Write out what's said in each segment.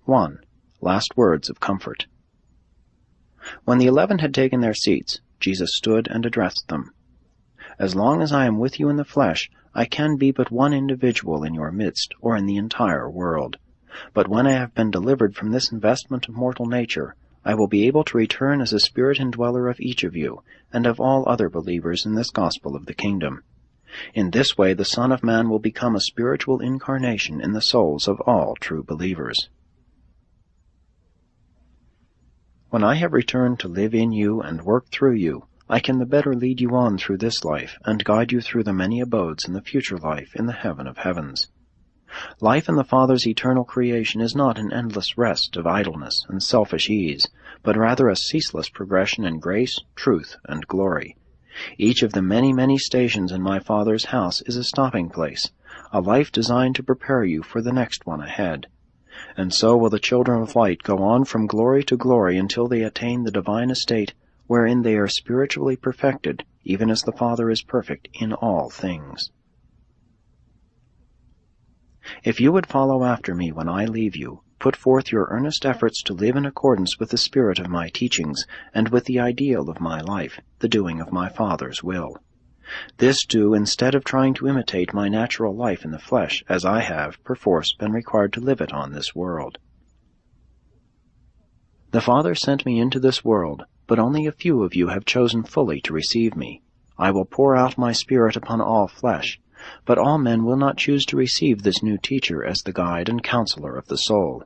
1. Last words of comfort. When the 11 had taken their seats, Jesus stood and addressed them. As long as I am with you in the flesh, I can be but one individual in your midst, or in the entire world. But when I have been delivered from this investment of mortal nature, I will be able to return as a spirit indweller of each of you, and of all other believers in this gospel of the kingdom. In this way the Son of Man will become a spiritual incarnation in the souls of all true believers. When I have returned to live in you and work through you, I can the better lead you on through this life and guide you through the many abodes in the future life in the heaven of heavens. Life in the Father's eternal creation is not an endless rest of idleness and selfish ease, but rather a ceaseless progression in grace, truth, and glory. Each of the many, many stations in my Father's house is a stopping place, a life designed to prepare you for the next one ahead. And so will the children of light go on from glory to glory until they attain the divine estate wherein they are spiritually perfected, even as the Father is perfect in all things. If you would follow after me when I leave you, put forth your earnest efforts to live in accordance with the spirit of my teachings and with the ideal of my life, the doing of my Father's will. This do instead of trying to imitate my natural life in the flesh, as I have, perforce, been required to live it on this world. The Father sent me into this world, but only a few of you have chosen fully to receive me. I will pour out my Spirit upon all flesh, but all men will not choose to receive this new teacher as the guide and counselor of the soul.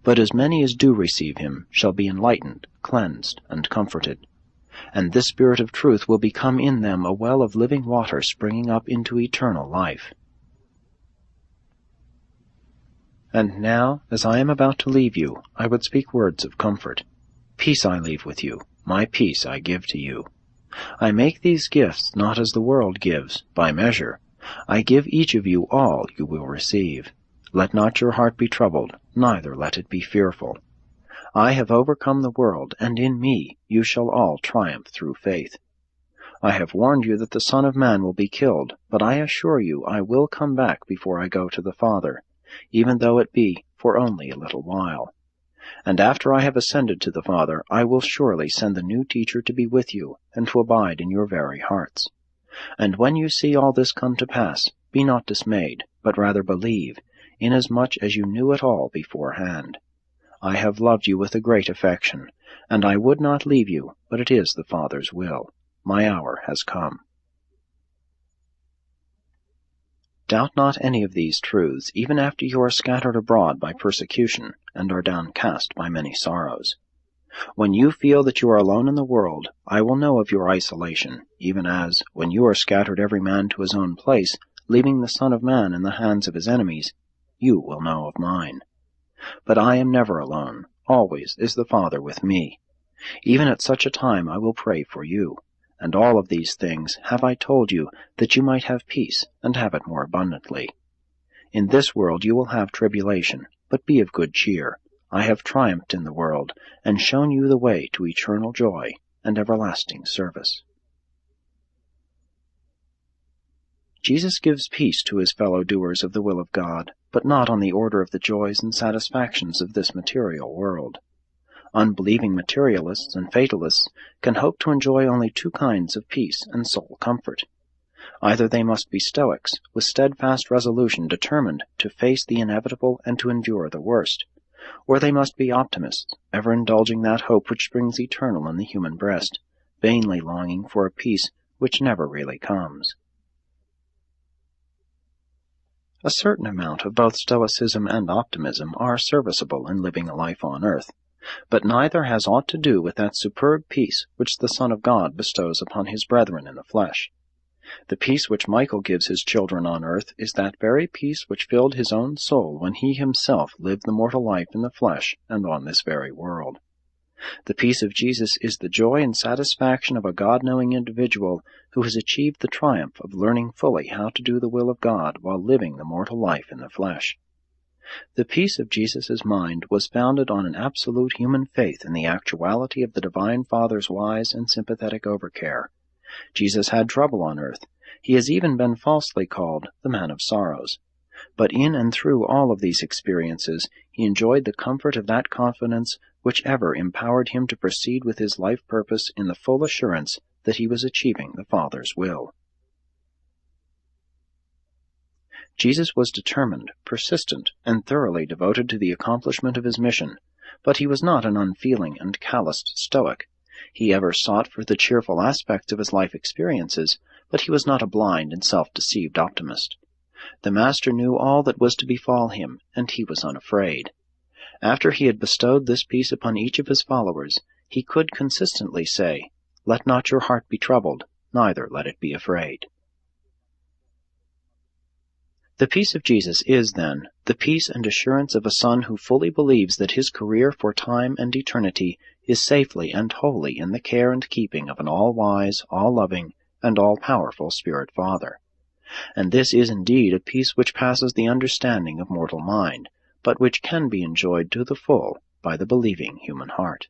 But as many as do receive him shall be enlightened, cleansed, and comforted. And this Spirit of truth will become in them a well of living water springing up into eternal life. And now, as I am about to leave you, I would speak words of comfort. Peace I leave with you, my peace I give to you. I make these gifts not as the world gives, by measure. I give each of you all you will receive. Let not your heart be troubled, neither let it be fearful. I have overcome the world, and in me you shall all triumph through faith. I have warned you that the Son of Man will be killed, but I assure you I will come back before I go to the Father, even though it be for only a little while. And after I have ascended to the Father, I will surely send the new teacher to be with you, and to abide in your very hearts. And when you see all this come to pass, be not dismayed, but rather believe, inasmuch as you knew it all beforehand. I have loved you with a great affection, and I would not leave you, but it is the Father's will. My hour has come. Doubt not any of these truths, even after you are scattered abroad by persecution, and are downcast by many sorrows. When you feel that you are alone in the world, I will know of your isolation, even as, when you are scattered every man to his own place, leaving the Son of Man in the hands of his enemies, you will know of mine. But I am never alone. Always is the Father with me. Even at such a time I will pray for you. And all of these things have I told you, that you might have peace, and have it more abundantly. In this world you will have tribulation, but be of good cheer. I have triumphed in the world, and shown you the way to eternal joy and everlasting service. Jesus gives peace to his fellow doers of the will of God, but not on the order of the joys and satisfactions of this material world. Unbelieving materialists and fatalists can hope to enjoy only two kinds of peace and soul comfort. Either they must be Stoics, with steadfast resolution determined to face the inevitable and to endure the worst, or they must be optimists, ever indulging that hope which springs eternal in the human breast, vainly longing for a peace which never really comes. A certain amount of both Stoicism and optimism are serviceable in living a life on earth, but neither has aught to do with that superb peace which the Son of God bestows upon his brethren in the flesh. The peace which Michael gives his children on earth is that very peace which filled his own soul when he himself lived the mortal life in the flesh and on this very world. The peace of Jesus is the joy and satisfaction of a God-knowing individual who has achieved the triumph of learning fully how to do the will of God while living the mortal life in the flesh. The peace of Jesus' mind was founded on an absolute human faith in the actuality of the Divine Father's wise and sympathetic overcare. Jesus had trouble on earth. He has even been falsely called the Man of Sorrows. But in and through all of these experiences, he enjoyed the comfort of that confidence which ever empowered him to proceed with his life purpose in the full assurance that he was achieving the Father's will. Jesus was determined, persistent, and thoroughly devoted to the accomplishment of his mission, but he was not an unfeeling and calloused stoic. He ever sought for the cheerful aspects of his life experiences, but he was not a blind and self-deceived optimist. The Master knew all that was to befall him, and he was unafraid. After he had bestowed this peace upon each of his followers, he could consistently say, "Let not your heart be troubled, neither let it be afraid." The peace of Jesus is, then, the peace and assurance of a son who fully believes that his career for time and eternity is safely and wholly in the care and keeping of an all-wise, all-loving, and all-powerful Spirit Father. And this is indeed a peace which passes the understanding of mortal mind, but which can be enjoyed to the full by the believing human heart.